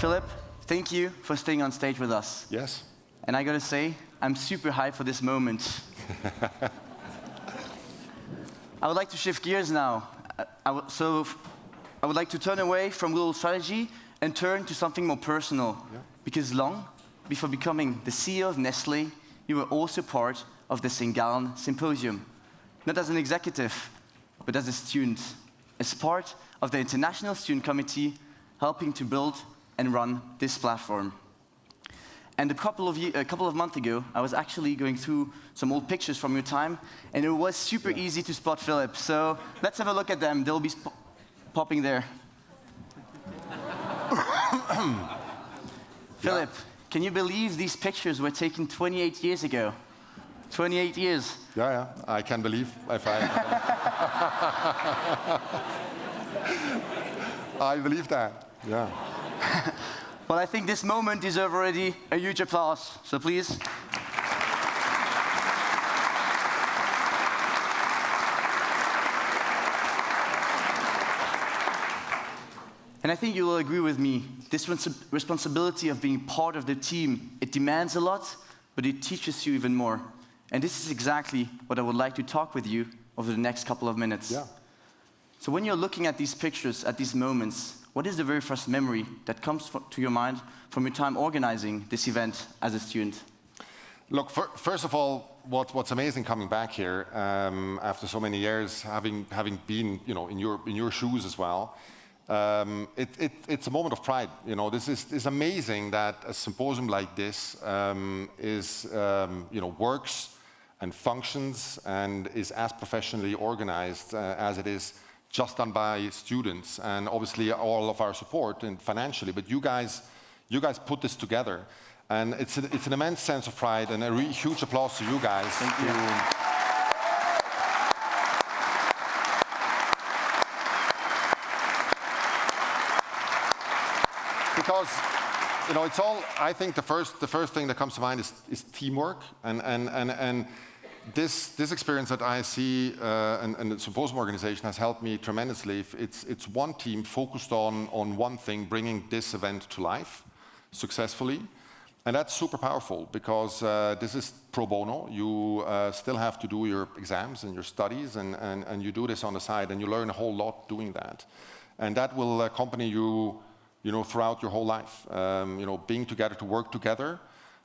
Philipp, thank you for staying on stage with us. Yes. And I gotta say, I'm super hyped for this moment. I would like to shift gears now. I would like to turn away from global strategy and turn to something more personal. Yeah. Because long before becoming the CEO of Nestlé, you were also part of the Gallen Symposium. Not as an executive, but as a student, as part of the International Student Committee, helping to build and run this platform. And a couple of months ago, I was actually going through some old pictures from your time, and it was super easy to spot Philipp. So let's have a look at them. They'll be popping there. Philipp, can you believe these pictures were taken 28 years ago? 28 years. Yeah, I can believe if I believe that, yeah. Well, I think this moment deserves already a huge applause, so please. And I think you will agree with me, this responsibility of being part of the team, it demands a lot, but it teaches you even more. And this is exactly what I would like to talk with you over the next couple of minutes. Yeah. So when you're looking at these pictures, at these moments, what is the very first memory that comes to your mind from your time organizing this event as a student? Look, first of all, what's amazing coming back here after so many years, having been in your shoes as well, it's a moment of pride. This is amazing that a symposium like this works and functions and is as professionally organized as it is, just done by students, and obviously all of our support and financially. But you guys put this together, and it's an immense sense of pride, and a really huge applause to you guys. Thank you. Because it's all. I think the first thing that comes to mind is teamwork, and this experience at ISC and the Symposium organization has helped me tremendously. It's one team focused on one thing, bringing this event to life successfully. And that's super powerful because this is pro bono. You still have to do your exams and your studies, and you do this on the side, and you learn a whole lot doing that. And that will accompany you, throughout your whole life. Being together, to work together,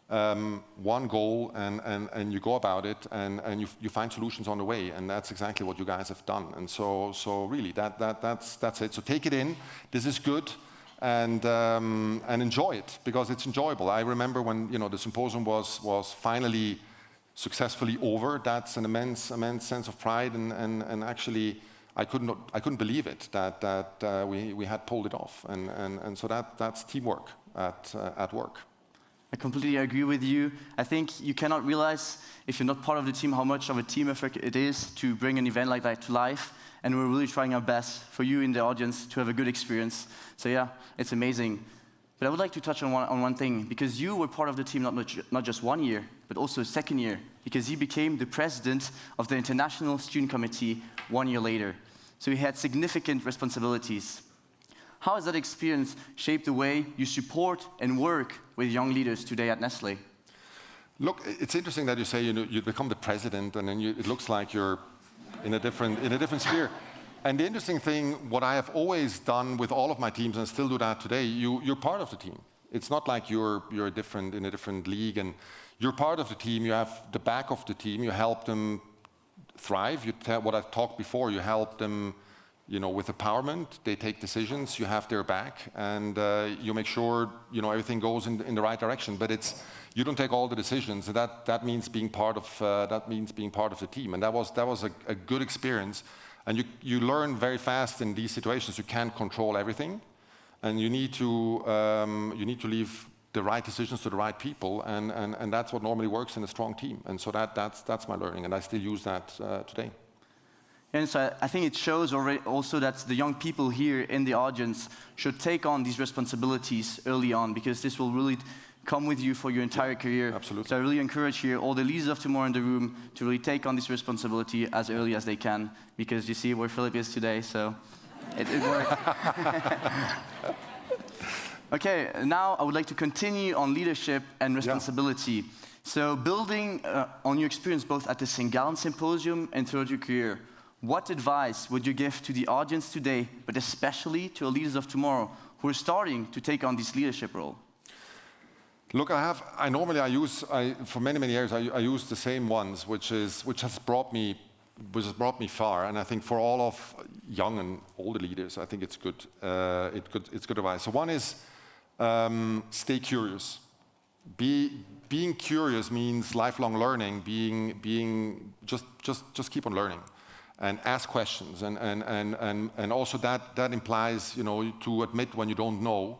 one goal, and you go about it, and you find solutions on the way, and that's exactly what you guys have done. And so really, that's it. So take it in. This is good, and enjoy it because it's enjoyable. I remember when the symposium was finally successfully over. That's an immense sense of pride, and actually I couldn't believe it that we had pulled it off, and so that's teamwork at work. I completely agree with you. I think you cannot realize, if you're not part of the team, how much of a team effort it is to bring an event like that to life. And we're really trying our best for you in the audience to have a good experience. So yeah, it's amazing. But I would like to touch on one thing, because you were part of the team not just 1 year, but also second year, because you became the president of the International Student Committee 1 year later. So you had significant responsibilities. How has that experience shaped the way you support and work with young leaders today at Nestlé? Look, it's interesting that you say you become the president, and then it looks like you're in a different sphere. And the interesting thing, what I have always done with all of my teams, and still do that today, you're part of the team. It's not like you're in a different league, and you're part of the team. You have the back of the team. You help them thrive. What I've talked before, you help them. With empowerment, they take decisions, you have their back, and you make sure, everything goes in the right direction. But you don't take all the decisions, and that means being part of the team. And that was a good experience. And you learn very fast in these situations. You can't control everything, and you need to leave the right decisions to the right people, and that's what normally works in a strong team. And so that's my learning, and I still use that today. And so I think it shows already also that the young people here in the audience should take on these responsibilities early on, because this will really come with you for your entire career. Absolutely. So I really encourage here all the leaders of tomorrow in the room to really take on this responsibility as early as they can, because you see where Philipp is today, so it worked. Okay, now I would like to continue on leadership and responsibility. So building on your experience both at the Gallen Symposium and throughout your career, what advice would you give to the audience today, but especially to our leaders of tomorrow who are starting to take on this leadership role? Look, for many years, I use the same ones, which has brought me far. And I think for all of young and older leaders, I think it's good advice. So one is stay curious. Being curious means lifelong learning. Just keep on learning, and ask questions, and also that implies to admit when you don't know.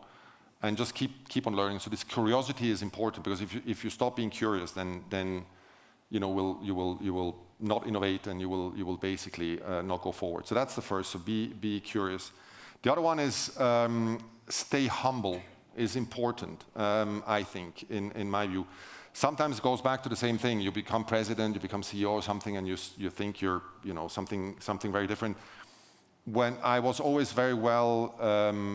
And just keep on learning. So this curiosity is important, because if you stop being curious, then you will not innovate, and you will basically not go forward. So that's the first. So be curious. The other one is stay humble is important. I think, in my view, sometimes it goes back to the same thing. You become president, you become CEO or something, and you think you're something very different. When I was always very well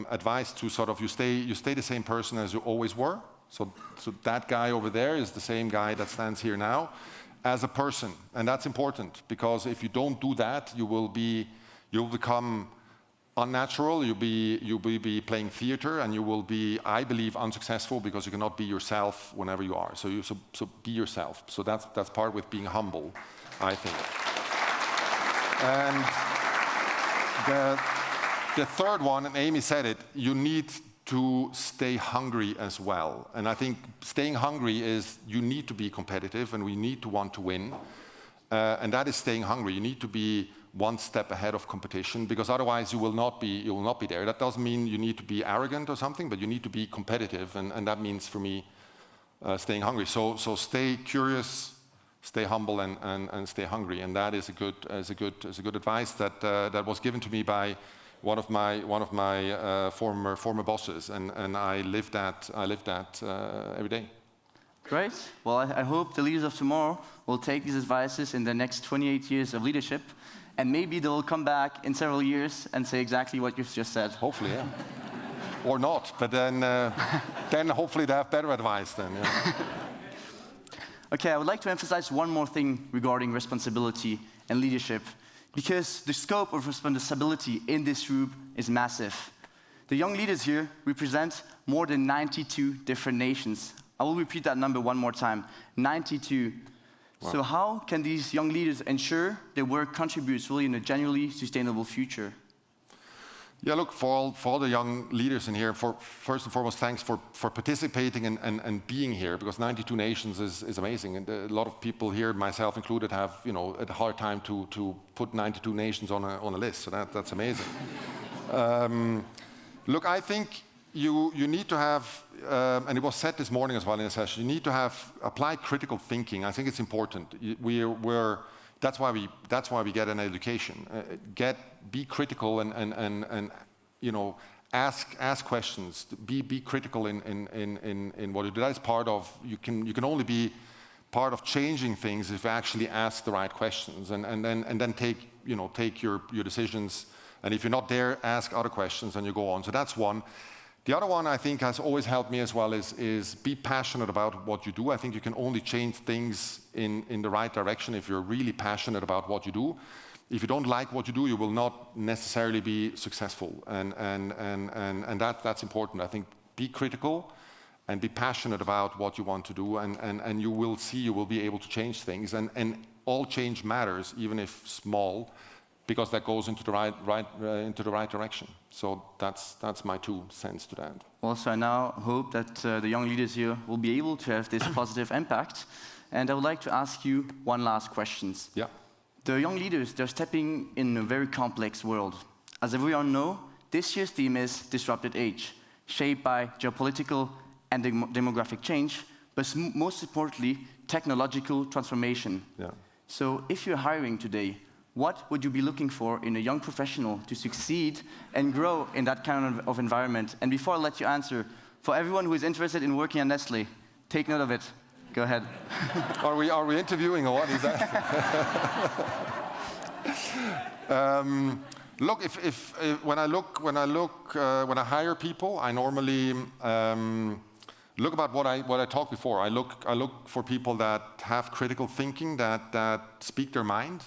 advised to sort of you stay the same person as you always were. So that guy over there is the same guy that stands here now as a person, and that's important, because if you don't do that, you'll become unnatural. You'll be playing theater, and you will be, I believe, unsuccessful, because you cannot be yourself whenever you are. So be yourself. So that's part with being humble, I think. And the third one, and Amy said it, you need to stay hungry as well. And I think staying hungry is you need to be competitive, and we need to want to win. And that is staying hungry. You need to be one step ahead of competition, because otherwise you will not be there. That doesn't mean you need to be arrogant or something, but you need to be competitive, and that means for me staying hungry. So stay curious, stay humble, and stay hungry, and that is a good advice that was given to me by one of my former bosses, and I live that every day. Great. Well, I hope the leaders of tomorrow will take these advices in the next 28 years of leadership, and maybe they'll come back in several years and say exactly what you've just said. Hopefully, yeah. Or not, but then hopefully they have better advice then. Yeah. Okay, I would like to emphasize one more thing regarding responsibility and leadership, because the scope of responsibility in this group is massive. The young leaders here represent more than 92 different nations. I will repeat that number one more time, 92. Wow. So how can these young leaders ensure their work contributes really in a genuinely sustainable future? Yeah, look, for all the young leaders in here, first and foremost, thanks for participating and being here, because 92 nations is amazing. And a lot of people here, myself included, have a hard time to put 92 nations on a list. So that's amazing. Look, I think you need to have, and it was said this morning as well in a session, you need to have applied critical thinking. I think it's important. That's why we get an education. Be critical and ask questions. Be critical in what you do. That is part of you can only be part of changing things if you actually ask the right questions and then take your decisions. And if you're not there, ask other questions and you go on. So that's one. The other one I think has always helped me as well is be passionate about what you do. I think you can only change things in the right direction if you're really passionate about what you do. If you don't like what you do, you will not necessarily be successful. And that's important. I think be critical and be passionate about what you want to do, and you will see you will be able to change things. And all change matters, even if small, because that goes into the right direction. So that's my 2 cents to that. Also, I now hope that the young leaders here will be able to have this positive impact. And I would like to ask you one last question. Yeah. The young leaders, they're stepping in a very complex world. As everyone knows, this year's theme is Disrupted Age, shaped by geopolitical and demographic change, but most importantly, technological transformation. Yeah. So if you're hiring today, what would you be looking for in a young professional to succeed and grow in that kind of environment? And before I let you answer, for everyone who is interested in working at Nestlé, take note of it. Go ahead. Are we interviewing or what is that? Look, when I hire people, I normally look about what I talked before. I look for people that have critical thinking, that speak their mind.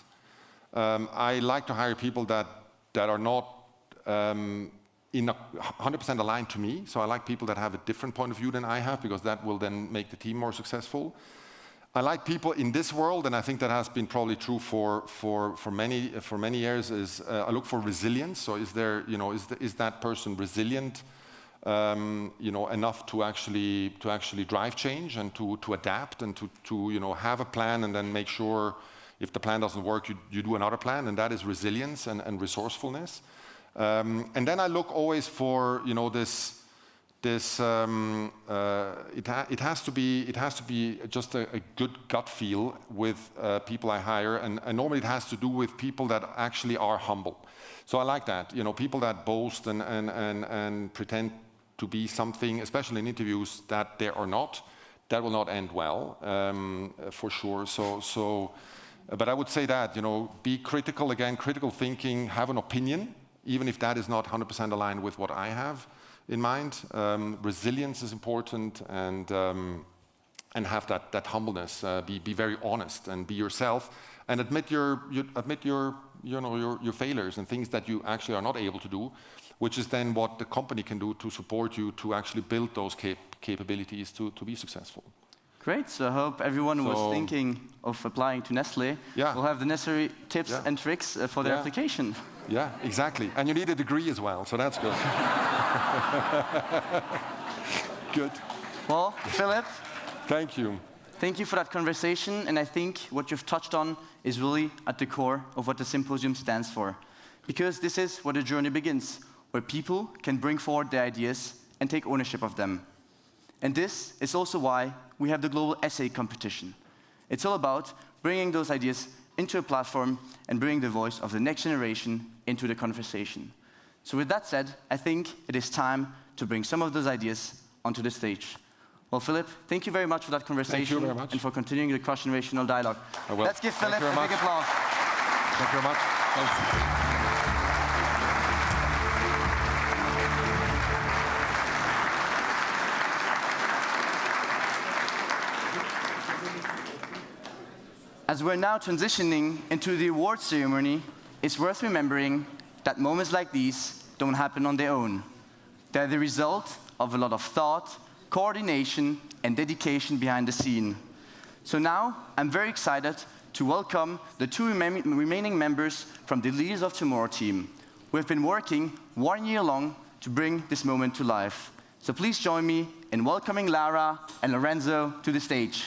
I like to hire people that are not 100% aligned to me. So I like people that have a different point of view than I have, because that will then make the team more successful. I like people in this world, and I think that has been probably true for many years. I look for resilience. So is that person resilient, enough to actually drive change and to adapt and to have a plan and then make sure if the plan doesn't work, you do another plan, and that is resilience and resourcefulness. And then I look always for it has to be just a good gut feel with people I hire, and normally it has to do with people that actually are humble. So I like that, people that boast and pretend to be something, especially in interviews that they are not. That will not end well, for sure. But I would say that be critical again, critical thinking, have an opinion, even if that is not 100% aligned with what I have in mind. Resilience is important, and have that humbleness. Be very honest and be yourself, and admit your failures and things that you actually are not able to do, which is then what the company can do to support you to actually build those capabilities to be successful. Great. So I hope everyone who was thinking of applying to Nestlé will have the necessary tips and tricks for their application. Yeah, exactly. And you need a degree as well, so that's good. Good. Well, Philipp. Thank you. Thank you for that conversation. And I think what you've touched on is really at the core of what the Symposium stands for. Because this is where the journey begins, where people can bring forward their ideas and take ownership of them. And this is also why we have the global essay competition. It's all about bringing those ideas into a platform and bringing the voice of the next generation into the conversation. So with that said, I think it is time to bring some of those ideas onto the stage. Well, Philipp, thank you very much for that conversation. Thank you very much. And for continuing the cross-generational dialogue. I will. Let's give Philipp a big applause. Thank you very much. Thanks. As we're now transitioning into the award ceremony, it's worth remembering that moments like these don't happen on their own. They're the result of a lot of thought, coordination, and dedication behind the scene. So now, I'm very excited to welcome the two remaining members from the Leaders of Tomorrow team. We've been working 1 year long to bring this moment to life. So please join me in welcoming Lara and Lorenzo to the stage.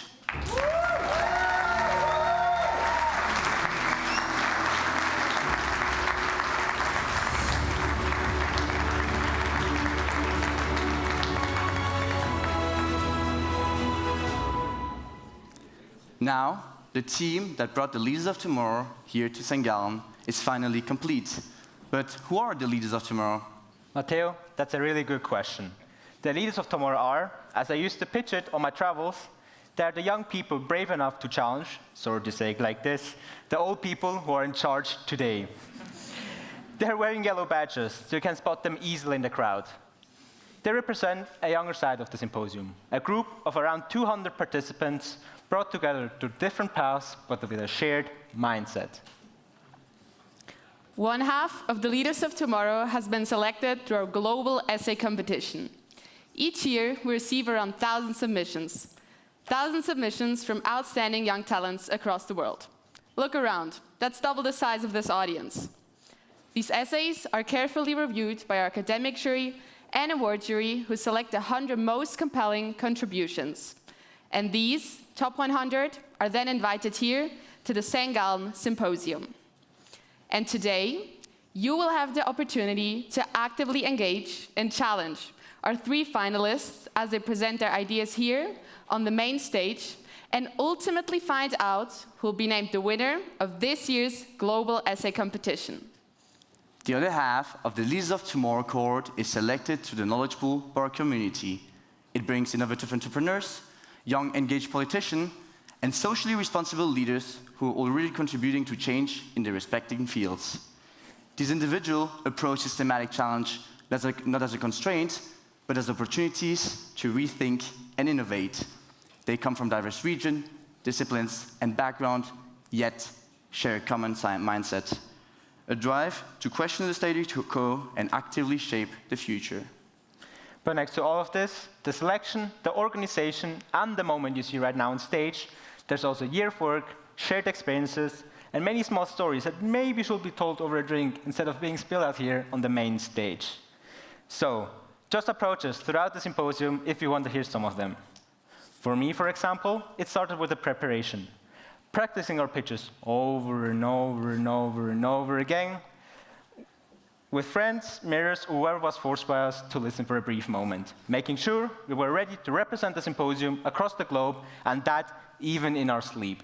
Now, the team that brought the Leaders of Tomorrow here to St. Gallen is finally complete. But who are the Leaders of Tomorrow? Matteo, that's a really good question. The Leaders of Tomorrow are, as I used to pitch it on my travels, they're the young people brave enough to challenge, sorry to say it like this, the old people who are in charge today. They're wearing yellow badges, so you can spot them easily in the crowd. They represent a younger side of the Symposium, a group of around 200 participants brought together to different paths, but with a shared mindset. One half of the Leaders of Tomorrow has been selected through our global essay competition. Each year, we receive around 1,000 submissions. 1,000 submissions from outstanding young talents across the world. Look around, that's double the size of this audience. These essays are carefully reviewed by our academic jury and award jury, who select the 100 most compelling contributions. And these top 100 are then invited here to the St. Gallen Symposium. And today, you will have the opportunity to actively engage and challenge our 3 finalists as they present their ideas here on the main stage, and ultimately find out who will be named the winner of this year's Global Essay Competition. The other half of the Leaders of Tomorrow cohort is selected to the knowledge pool by our community. It brings innovative entrepreneurs, young engaged politicians, and socially responsible leaders who are already contributing to change in their respective fields. These individuals approach systematic challenge not as a constraint, but as opportunities to rethink and innovate. They come from diverse regions, disciplines, and background, yet share a common mindset. A drive to question the status quo and actively shape the future. But next to all of this, the selection, the organization, and the moment you see right now on stage, there's also a year of work, shared experiences, and many small stories that maybe should be told over a drink instead of being spilled out here on the main stage. So, just approach us throughout the symposium if you want to hear some of them. For me, for example, it started with the preparation. Practicing our pitches over and over and over and over again, with friends, mirrors, whoever was forced by us to listen for a brief moment, making sure we were ready to represent the symposium across the globe, and that even in our sleep.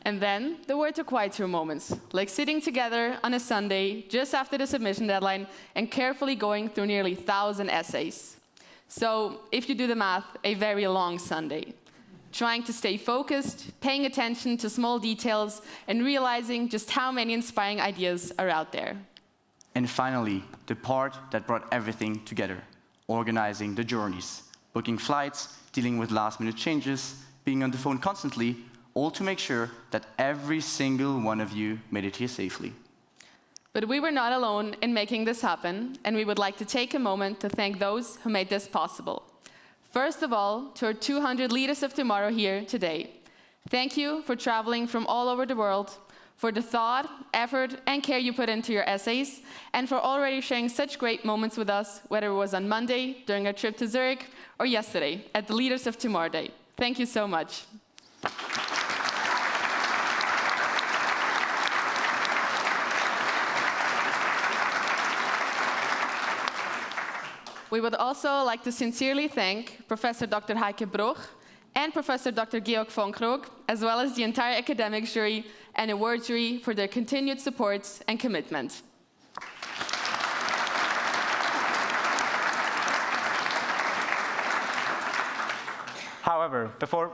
And then there were the quieter moments, like sitting together on a Sunday just after the submission deadline and carefully going through nearly 1,000 essays. So, if you do the math, a very long Sunday. Trying to stay focused, paying attention to small details, and realizing just how many inspiring ideas are out there. And finally, the part that brought everything together, organizing the journeys, booking flights, dealing with last-minute changes, being on the phone constantly, all to make sure that every single one of you made it here safely. But we were not alone in making this happen, and we would like to take a moment to thank those who made this possible. First of all, to our 200 leaders of tomorrow here today. Thank you for traveling from all over the world, for the thought, effort, and care you put into your essays, and for already sharing such great moments with us, whether it was on Monday, during our trip to Zurich, or yesterday, at the Leaders of Tomorrow Day. Thank you so much. We would also like to sincerely thank Professor Dr. Heike Bruch and Professor Dr. Georg von Krog, as well as the entire academic jury and award jury for their continued support and commitment. However, before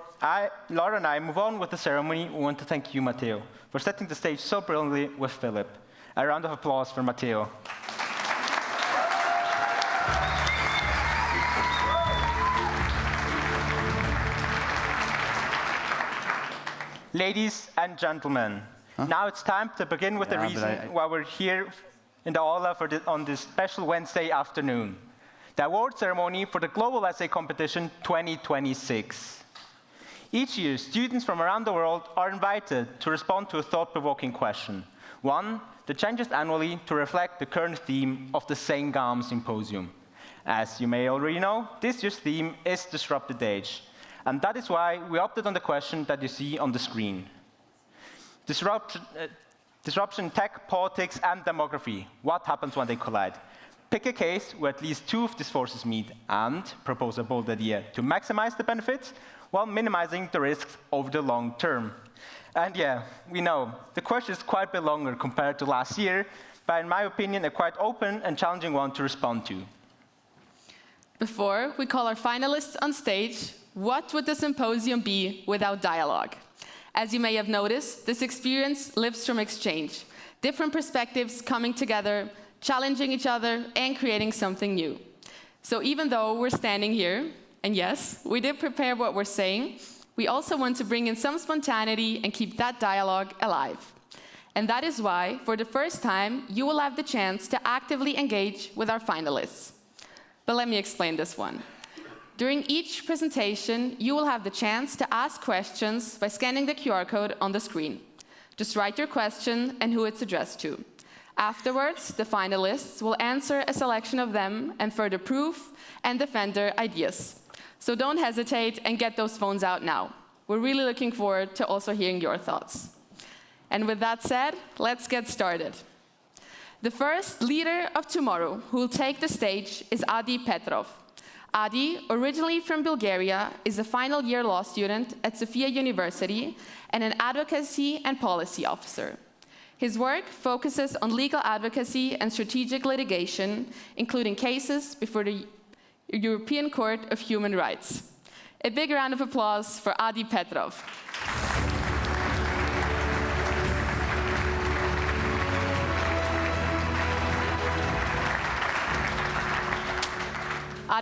Lara and I move on with the ceremony, we want to thank you, Matéo, for setting the stage so brilliantly with Philipp. A round of applause for Matéo. Ladies and gentlemen, now it's time to begin with the reason why we're here in the Ayala on this special Wednesday afternoon. The award ceremony for the Global Essay Competition 2026. Each year, students from around the world are invited to respond to a thought-provoking question. One that changes annually to reflect the current theme of the Sengam Symposium. As you may already know, this year's theme is Disrupted Age. And that is why we opted on the question that you see on the screen. Disruption, tech, politics, and demography. What happens when they collide? Pick a case where at least two of these forces meet and propose a bold idea to maximize the benefits while minimizing the risks over the long term. And yeah, we know, the question is quite a bit longer compared to last year, but in my opinion, a quite open and challenging one to respond to. Before we call our finalists on stage, what would the symposium be without dialogue? As you may have noticed, this experience lives from exchange, different perspectives coming together, challenging each other, and creating something new. So even though we're standing here, and yes, we did prepare what we're saying, we also want to bring in some spontaneity and keep that dialogue alive. And that is why, for the first time, you will have the chance to actively engage with our finalists. But let me explain this one. During each presentation, you will have the chance to ask questions by scanning the QR code on the screen. Just write your question and who it's addressed to. Afterwards, the finalists will answer a selection of them and further proof and defend their ideas. So don't hesitate and get those phones out now. We're really looking forward to also hearing your thoughts. And with that said, let's get started. The first leader of tomorrow who will take the stage is Adi Petrov. Adi, originally from Bulgaria, is a final year law student at Sofia University and an advocacy and policy officer. His work focuses on legal advocacy and strategic litigation, including cases before the European Court of Human Rights. A big round of applause for Adi Petrov.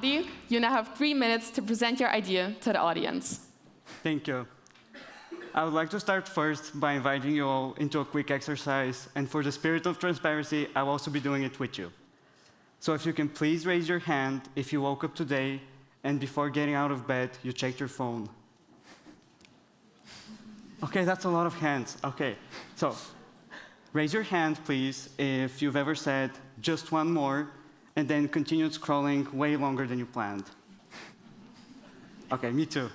Adi, you now have 3 minutes to present your idea to the audience. Thank you. I would like to start first by inviting you all into a quick exercise, and for the spirit of transparency, I will also be doing it with you. So if you can please raise your hand if you woke up today and before getting out of bed, you checked your phone. Okay, that's a lot of hands. Okay, so raise your hand, please, if you've ever said just one more and then continued scrolling way longer than you planned. Okay, me too.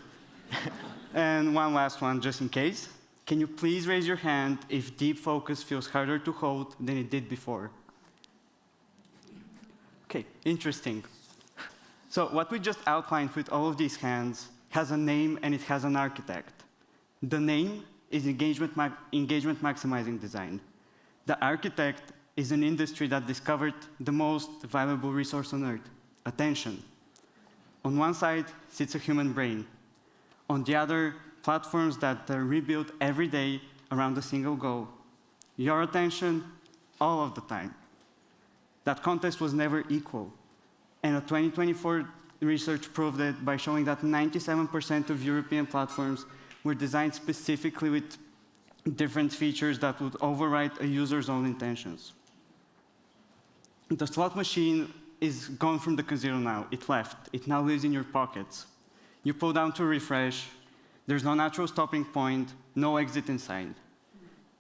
And one last one, just in case. Can you please raise your hand if deep focus feels harder to hold than it did before? Okay, interesting. So what we just outlined with all of these hands has a name and it has an architect. The name is engagement maximizing design. The architect is an industry that discovered the most valuable resource on Earth, attention. On one side sits a human brain. On the other, platforms that are rebuilt every day around a single goal. Your attention, all of the time. That contest was never equal. And a 2024 research proved it by showing that 97% of European platforms were designed specifically with different features that would override a user's own intentions. The slot machine is gone from the casino now. It left. It now lives in your pockets. You pull down to refresh. There's no natural stopping point, no exit inside.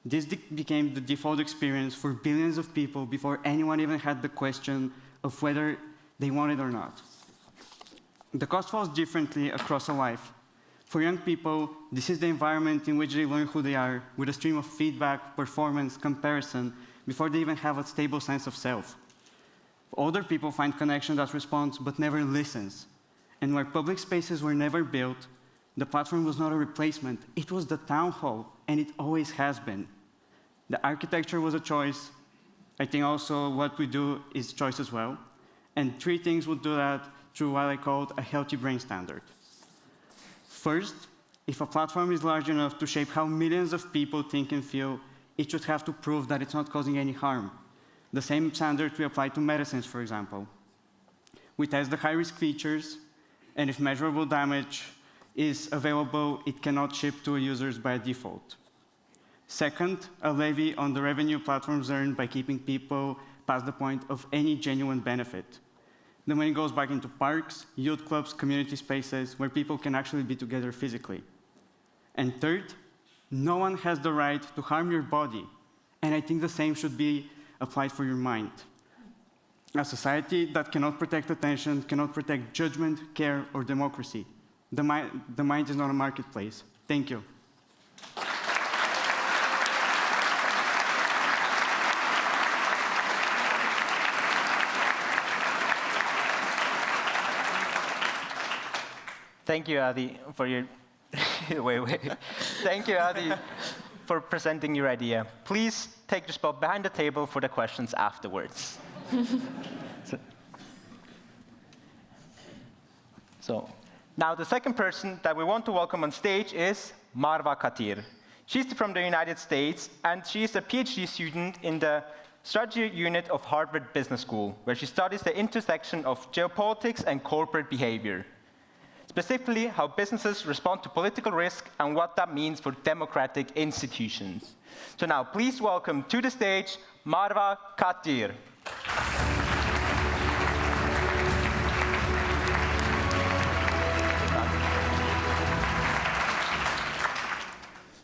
This became the default experience for billions of people before anyone even had the question of whether they want it or not. The cost falls differently across a life. For young people, this is the environment in which they learn who they are, with a stream of feedback, performance, comparison, before they even have a stable sense of self. Older people find connection that responds but never listens. And where public spaces were never built, the platform was not a replacement. It was the town hall, and it always has been. The architecture was a choice. I think also what we do is choice as well. And 3 things would do that through what I called a healthy brain standard. First, if a platform is large enough to shape how millions of people think and feel, it should have to prove that it's not causing any harm. The same standard we apply to medicines, for example. We test the high-risk features, and if measurable damage is available, it cannot ship to users by default. Second, a levy on the revenue platforms earn by keeping people past the point of any genuine benefit. The money goes back into parks, youth clubs, community spaces, where people can actually be together physically. And third, no one has the right to harm your body, and I think the same should be applied for your mind. A society that cannot protect attention, cannot protect judgment, care, or democracy. The mind is not a marketplace. Thank you. Thank you, Adi, for your Thank you, Adi, for presenting your idea. Please take your spot behind the table for the questions afterwards. So now the second person that we want to welcome on stage is Marwa Katir. She's from the United States, and she is a PhD student in the strategy unit of Harvard Business School, where she studies the intersection of geopolitics and corporate behavior. Specifically, how businesses respond to political risk and what that means for democratic institutions. So now, please welcome to the stage, Marwa Katir.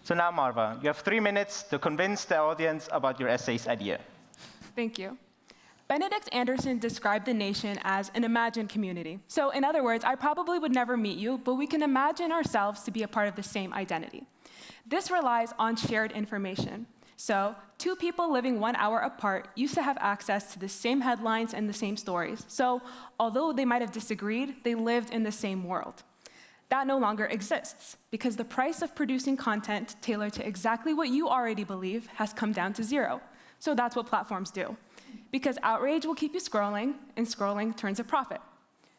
So now, Marwa, you have 3 minutes to convince the audience about your essay's idea. Thank you. Benedict Anderson described the nation as an imagined community. So in other words, I probably would never meet you, but we can imagine ourselves to be a part of the same identity. This relies on shared information. So 2 people living 1 hour apart used to have access to the same headlines and the same stories. So although they might have disagreed, they lived in the same world. That no longer exists because the price of producing content tailored to exactly what you already believe has come down to 0. So that's what platforms do. Because outrage will keep you scrolling, and scrolling turns a profit.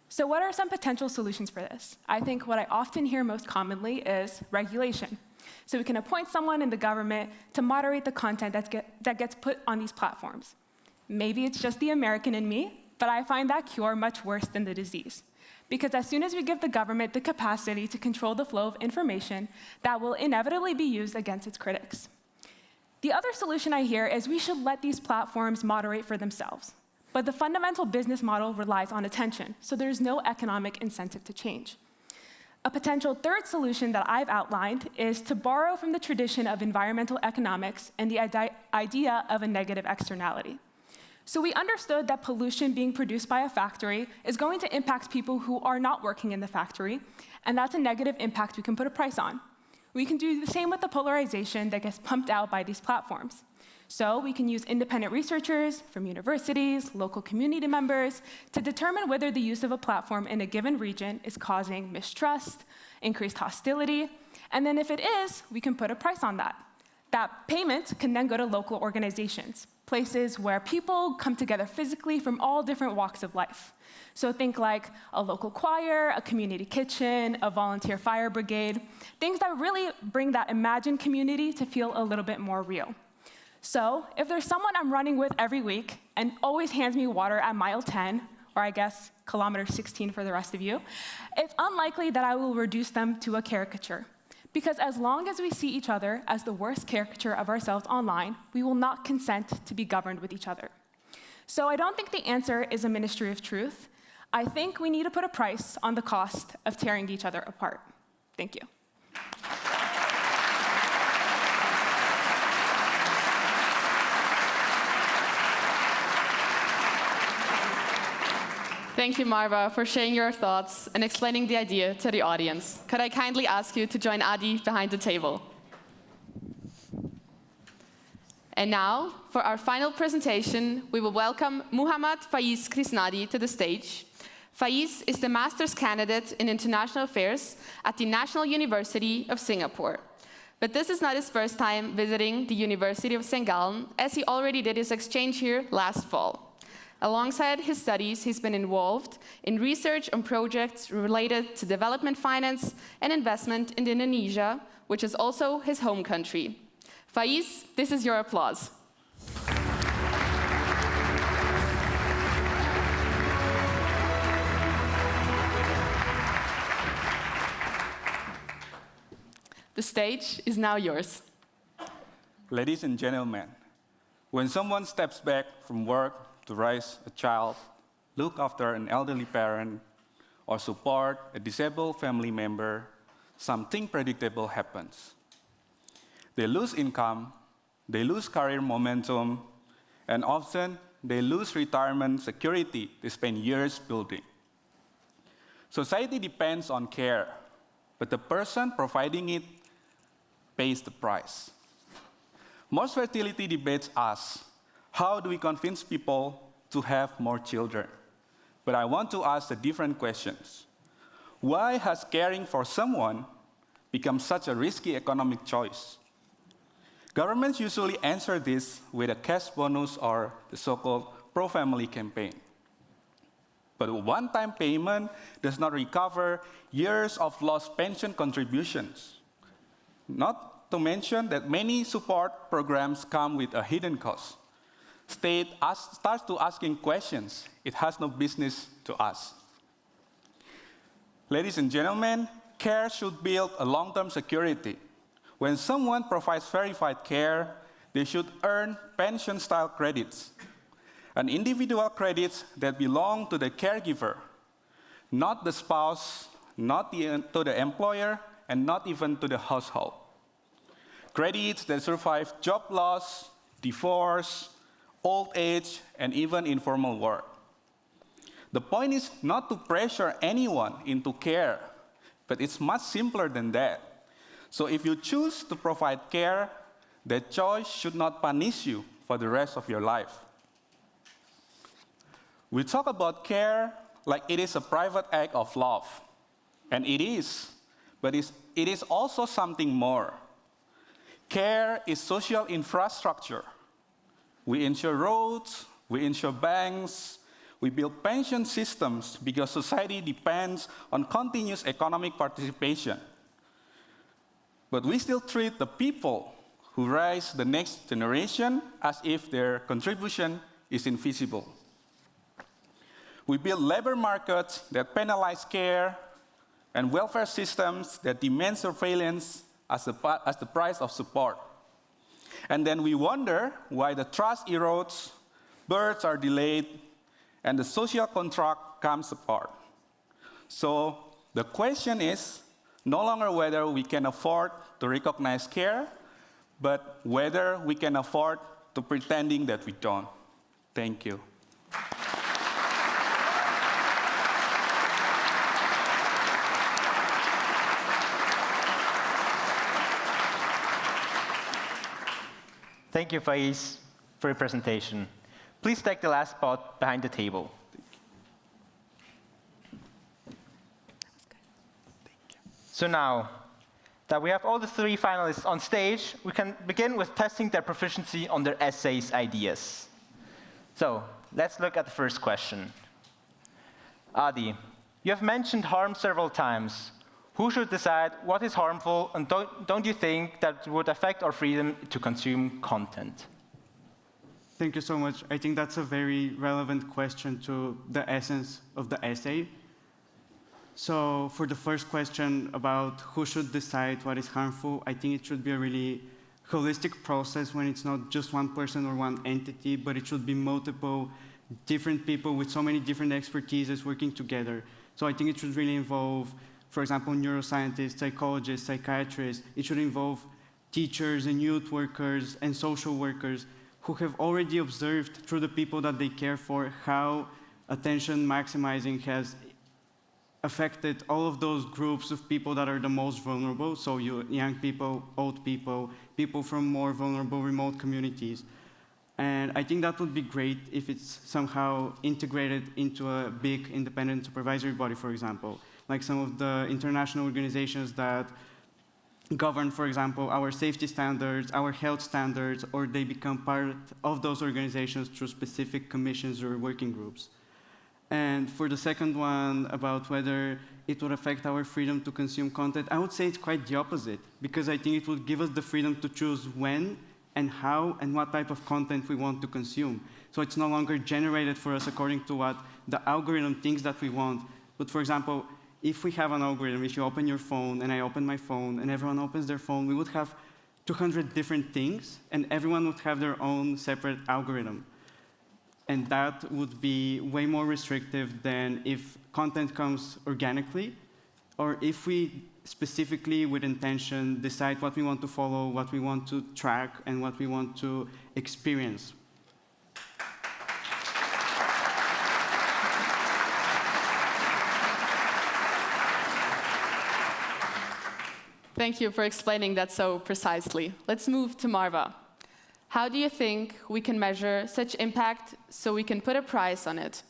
So what are some potential solutions for this? I think what I often hear most commonly is regulation. So we can appoint someone in the government to moderate the content that gets put on these platforms. Maybe it's just the American in me, but I find that cure much worse than the disease. Because as soon as we give the government the capacity to control the flow of information, that will inevitably be used against its critics. The other solution I hear is we should let these platforms moderate for themselves. But the fundamental business model relies on attention, so there's no economic incentive to change. A potential third solution that I've outlined is to borrow from the tradition of environmental economics and the idea of a negative externality. So we understood that pollution being produced by a factory is going to impact people who are not working in the factory, and that's a negative impact we can put a price on. We can do the same with the polarization that gets pumped out by these platforms. So we can use independent researchers from universities, local community members, to determine whether the use of a platform in a given region is causing mistrust, increased hostility, and then if it is, we can put a price on that. That payment can then go to local organizations, places where people come together physically from all different walks of life. So think like a local choir, a community kitchen, a volunteer fire brigade, things that really bring that imagined community to feel a little bit more real. So if there's someone I'm running with every week and always hands me water at mile 10, or I guess kilometer 16 for the rest of you, it's unlikely that I will reduce them to a caricature. Because as long as we see each other as the worst caricature of ourselves online, we will not consent to be governed with each other. So I don't think the answer is a ministry of truth. I think we need to put a price on the cost of tearing each other apart. Thank you. Thank you, Marva, for sharing your thoughts and explaining the idea to the audience. Could I kindly ask you to join Adi behind the table? And now, for our final presentation, we will welcome Muhammad Faiz Krishnadi to the stage. Faiz is the master's candidate in international affairs at the National University of Singapore. But this is not his first time visiting the University of St. Gallen, as he already did his exchange here last fall. Alongside his studies, he's been involved in research on projects related to development finance and investment in Indonesia, which is also his home country. Faiz, this is your applause. The stage is now yours. Ladies and gentlemen, when someone steps back from work to raise a child, look after an elderly parent, or support a disabled family member, something predictable happens. They lose income, they lose career momentum, and often they lose retirement security they spend years building. Society depends on care, but the person providing it pays the price. Most fertility debates ask, how do we convince people to have more children? But I want to ask the different questions. Why has caring for someone become such a risky economic choice? Governments usually answer this with a cash bonus or the so-called pro-family campaign. But a one-time payment does not recover years of lost pension contributions. Not to mention that many support programs come with a hidden cost. State starts to asking questions it has no business to ask. Ladies and gentlemen, care should build a long-term security. When someone provides verified care, they should earn pension-style credits, and individual credits that belong to the caregiver, not the spouse, not to the employer, and not even to the household. Credits that survive job loss, divorce, old age, and even informal work. The point is not to pressure anyone into care, but it's much simpler than that. So if you choose to provide care, that choice should not punish you for the rest of your life. We talk about care like it is a private act of love, and it is, but it is also something more. Care is social infrastructure. We insure roads, we insure banks, we build pension systems because society depends on continuous economic participation. But we still treat the people who raise the next generation as if their contribution is invisible. We build labor markets that penalize care and welfare systems that demand surveillance as the price of support. And then we wonder why the trust erodes, births are delayed, and the social contract comes apart. So the question is no longer whether we can afford to recognize care, but whether we can afford to pretending that we don't. Thank you. Thank you, Faiz, for your presentation. Please take the last spot behind the table. So now that we have all the three finalists on stage, we can begin with testing their proficiency on their essays ideas. So let's look at the first question. Adi, you have mentioned harm several times. Who should decide what is harmful, and don't you think that would affect our freedom to consume content? Thank you so much. I think that's a very relevant question to the essence of the essay. So for the first question about who should decide what is harmful, I think it should be a really holistic process when it's not just one person or one entity, but it should be multiple different people with so many different expertises working together. So I think it should really involve, for example, neuroscientists, psychologists, psychiatrists. It should involve teachers and youth workers and social workers who have already observed through the people that they care for how attention maximizing has affected all of those groups of people that are the most vulnerable, so young people, old people, people from more vulnerable remote communities. And I think that would be great if it's somehow integrated into a big independent supervisory body, for example, like some of the international organizations that govern, for example, our safety standards, our health standards, or they become part of those organizations through specific commissions or working groups. And for the second one, about whether it would affect our freedom to consume content, I would say it's quite the opposite, because I think it would give us the freedom to choose when and how and what type of content we want to consume. So it's no longer generated for us according to what the algorithm thinks that we want. But for example, if we have an algorithm, if you open your phone and I open my phone and everyone opens their phone, we would have 200 different things and everyone would have their own separate algorithm. And that would be way more restrictive than if content comes organically, or if we specifically, with intention, decide what we want to follow, what we want to track, and what we want to experience. Thank you for explaining that so precisely. Let's move to Marva. How do you think we can measure such impact so we can put a price on it?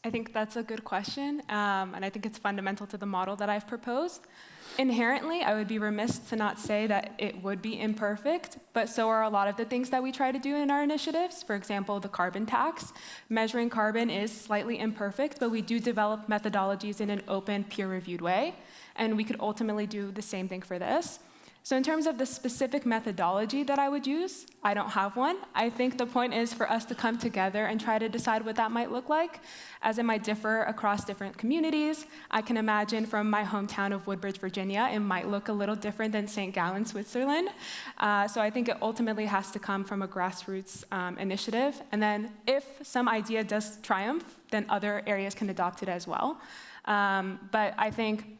I think that's a good question, and I think it's fundamental to the model that I've proposed. Inherently, I would be remiss to not say that it would be imperfect, but so are a lot of the things that we try to do in our initiatives. For example, the carbon tax. Measuring carbon is slightly imperfect, but we do develop methodologies in an open, peer-reviewed way, and we could ultimately do the same thing for this. So in terms of the specific methodology that I would use, I don't have one. I think the point is for us to come together and try to decide what that might look like, as it might differ across different communities. I can imagine from my hometown of Woodbridge, Virginia, it might look a little different than St. Gallen, Switzerland. So I think it ultimately has to come from a grassroots initiative. And then if some idea does triumph, then other areas can adopt it as well. But I think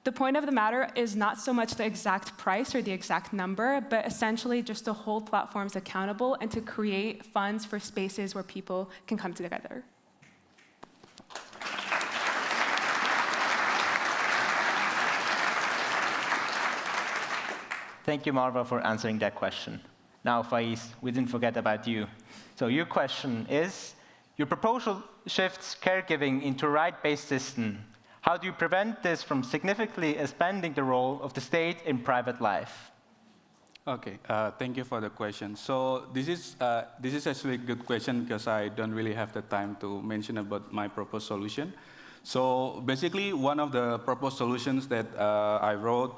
the point of the matter is not so much the exact price or the exact number, but essentially just to hold platforms accountable and to create funds for spaces where people can come together. Thank you, Marva, for answering that question. Now, Faiz, we didn't forget about you. So your question is, your proposal shifts caregiving into a right-based system. How do you prevent this from significantly expanding the role of the state in private life? Okay, thank you for the question. So this is actually a good question because I don't really have the time to mention about my proposed solution. So basically, one of the proposed solutions that I wrote,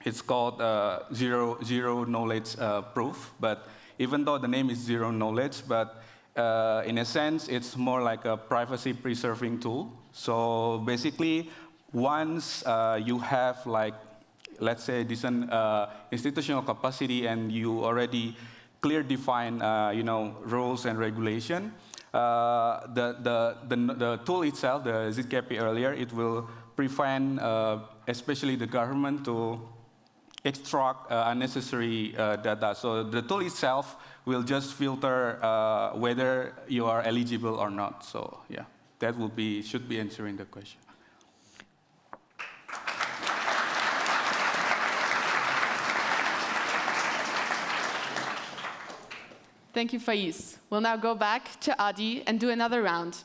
it's called zero knowledge proof. But even though the name is zero knowledge, but in a sense, it's more like a privacy-preserving tool. So basically, once you have like, let's say, decent institutional capacity and you already clear define, rules and regulation, the tool itself, the ZKP earlier, it will prevent, especially the government, to extract unnecessary data. So the tool itself will just filter whether you are eligible or not. So yeah, that should be answering the question. Thank you, Faiz. We'll now go back to Adi and do another round.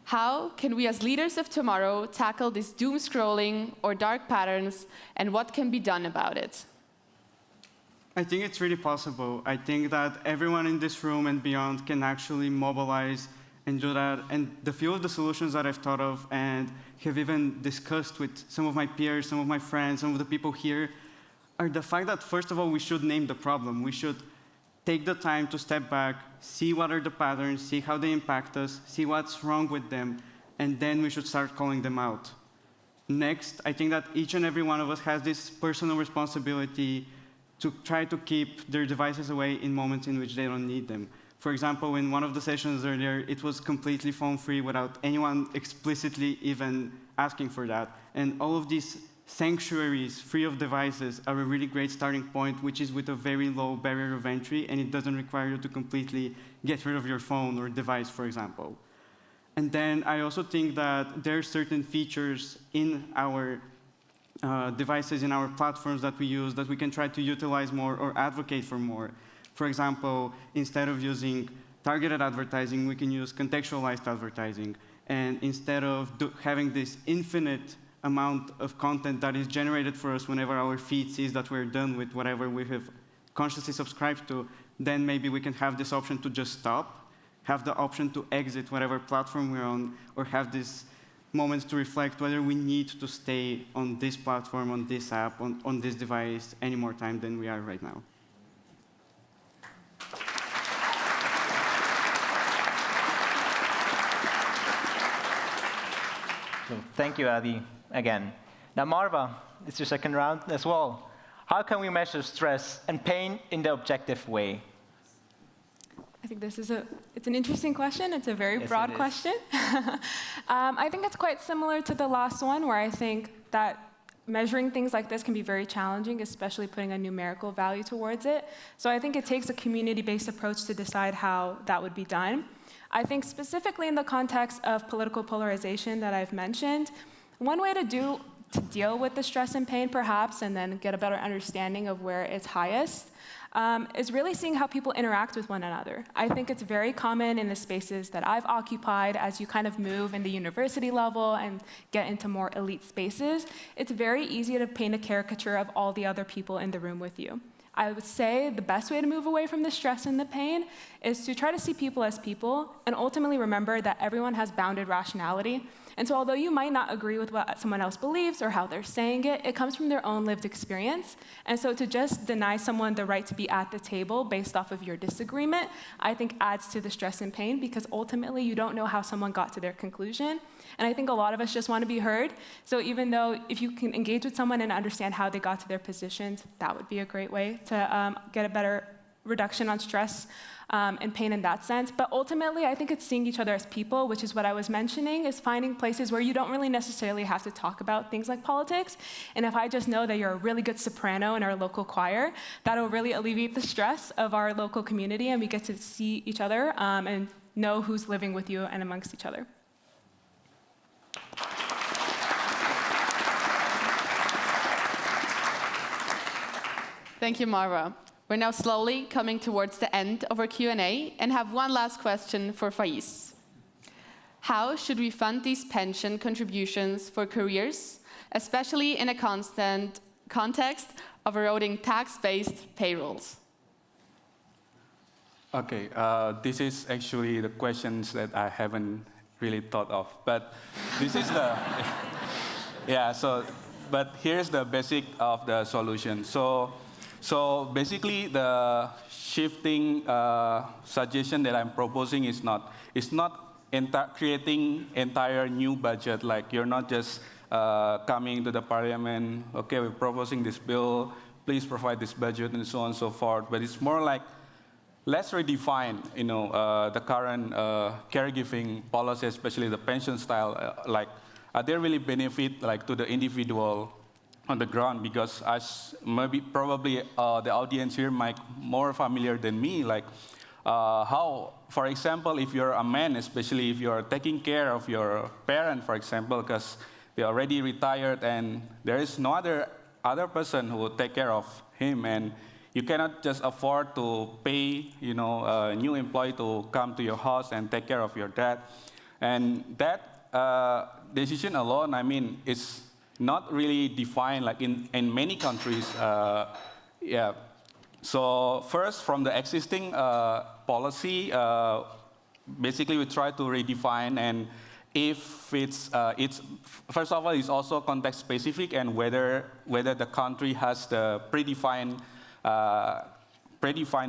How can we as leaders of tomorrow tackle this doom scrolling or dark patterns, and what can be done about it? I think it's really possible. I think that everyone in this room and beyond can actually mobilize and do that. And the few of the solutions that I've thought of and have even discussed with some of my peers, some of my friends, some of the people here, are the fact that, first of all, we should name the problem. We should take the time to step back, see what are the patterns, see how they impact us, see what's wrong with them, and then we should start calling them out. Next, I think that each and every one of us has this personal responsibility to try to keep their devices away in moments in which they don't need them. For example, in one of the sessions earlier, it was completely phone-free without anyone explicitly even asking for that. And all of these sanctuaries free of devices are a really great starting point, which is with a very low barrier of entry, and it doesn't require you to completely get rid of your phone or device, for example. And then I also think that there are certain features in our devices, in our platforms that we use, that we can try to utilize more or advocate for more. For example, instead of using targeted advertising, we can use contextualized advertising. And instead of having this infinite amount of content that is generated for us whenever our feed sees that we're done with whatever we have consciously subscribed to, then maybe we can have this option to just stop, have the option to exit whatever platform we're on, or have these moments to reflect whether we need to stay on this platform, on this app, on this device any more time than we are right now. Thank you, Adi, again. Now, Marva, it's your second round as well. How can we measure stress and pain in the objective way? I think this is it's an interesting question. It's a very broad question. I think it's quite similar to the last one, where I think that measuring things like this can be very challenging, especially putting a numerical value towards it. So I think it takes a community-based approach to decide how that would be done. I think specifically in the context of political polarization that I've mentioned, one way to deal with the stress and pain, perhaps, and then get a better understanding of where it's highest, is really seeing how people interact with one another. I think it's very common in the spaces that I've occupied as you kind of move in the university level and get into more elite spaces. It's very easy to paint a caricature of all the other people in the room with you. I would say the best way to move away from the stress and the pain is to try to see people as people and ultimately remember that everyone has bounded rationality. And so although you might not agree with what someone else believes or how they're saying it, it comes from their own lived experience. And so to just deny someone the right to be at the table based off of your disagreement, I think adds to the stress and pain, because ultimately you don't know how someone got to their conclusion. And I think a lot of us just want to be heard. So even though if you can engage with someone and understand how they got to their positions, that would be a great way to get a better reduction on stress and pain in that sense. But ultimately, I think it's seeing each other as people, which is what I was mentioning, is finding places where you don't really necessarily have to talk about things like politics. And if I just know that you're a really good soprano in our local choir, that'll really alleviate the stress of our local community, and we get to see each other and know who's living with you and amongst each other. Thank you, Marva. We're now slowly coming towards the end of our Q&A and have one last question for Faiz. How should we fund these pension contributions for careers, especially in a constant context of eroding tax-based payrolls? Okay, this is actually the questions that I haven't really thought of, but this is the, but here's the basic of the solution. So So basically, the shifting suggestion that I'm proposing is not creating entire new budget. Like you're not just coming to the parliament, okay, we're proposing this bill, please provide this budget and so on and so forth. But it's more like, let's redefine, the current caregiving policy, especially the pension style. Like, are they really benefit like to the individual on the ground? Because as probably the audience here might more familiar than me, like how, for example, if you're a man, especially if you're taking care of your parent, for example, because they're already retired and there is no other person who will take care of him, and you cannot just afford to pay, a new employee to come to your house and take care of your dad. And that decision alone, I mean, is not really defined like in many countries. Yeah. So first, from the existing policy, basically we try to redefine, and if it's first of all, it's also context specific, and whether the country has the predefined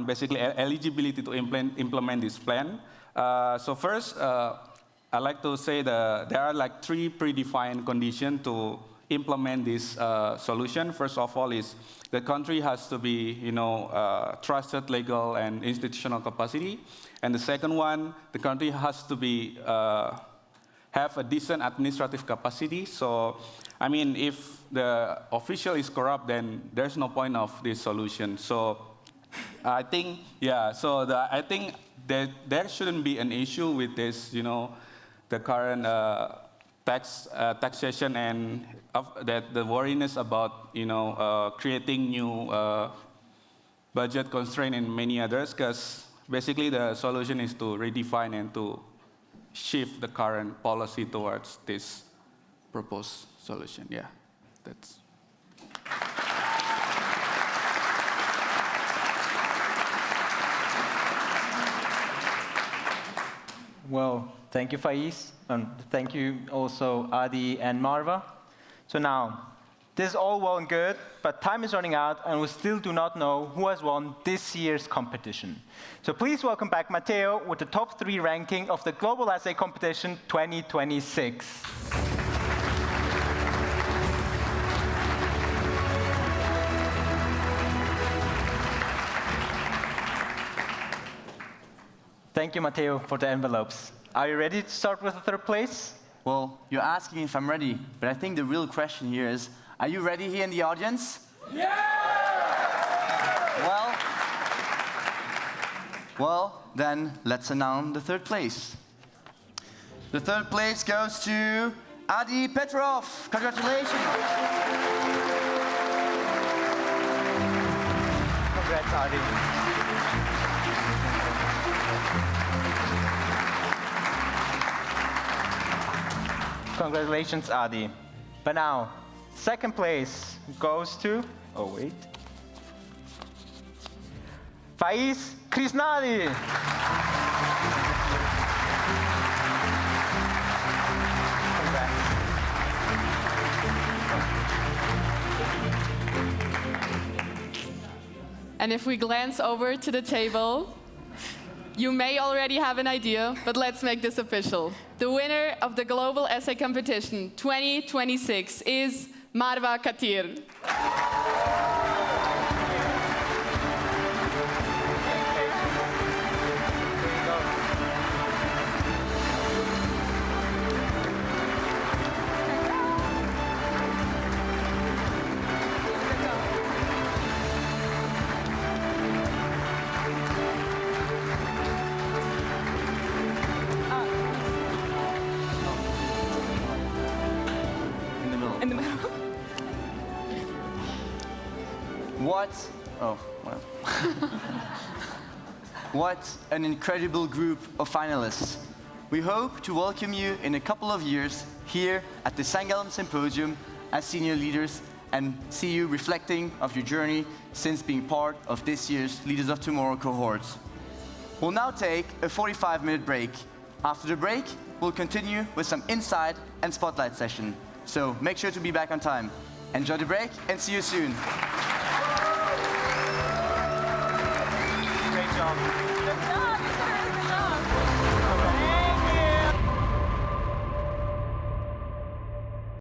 basically eligibility to implement this plan. So first, I like to say there are like 3 predefined conditions to implement this solution. First of all is the country has to be, trusted legal and institutional capacity. And the second one, the country has to be have a decent administrative capacity. So, I mean, if the official is corrupt, then there's no point of this solution. So, I think, yeah. So, I think that there shouldn't be an issue with this, the current taxation and that the worriness about, creating new budget constraint and many others. Because basically, the solution is to redefine and to shift the current policy towards this proposed solution. Yeah, that's. Well, thank you, Faiz, and thank you also, Adi and Marva. So now, this is all well and good, but time is running out, and we still do not know who has won this year's competition. So please welcome back Matteo with the top 3 ranking of the Global Essay Competition 2026. Thank you, Matteo, for the envelopes. Are you ready to start with the 3rd place? Well, you're asking if I'm ready, but I think the real question here is, are you ready here in the audience? Yeah! Well, then let's announce the 3rd place. The 3rd place goes to Adi Petrov. Congratulations. Congrats, Adi. Congratulations, Adi. But now, 2nd place goes to, Faiz Krishnadi. Congrats. And if we glance over to the table, you may already have an idea, but let's make this official. The winner of the Global Essay Competition 2026 is Marva Katir. In the middle. What an incredible group of finalists. We hope to welcome you in a couple of years here at the Gallen Symposium as senior leaders and see you reflecting of your journey since being part of this year's Leaders of Tomorrow cohorts. We'll now take a 45-minute break. After the break, we'll continue with some inside and spotlight session. So make sure to be back on time. Enjoy the break and see you soon. job.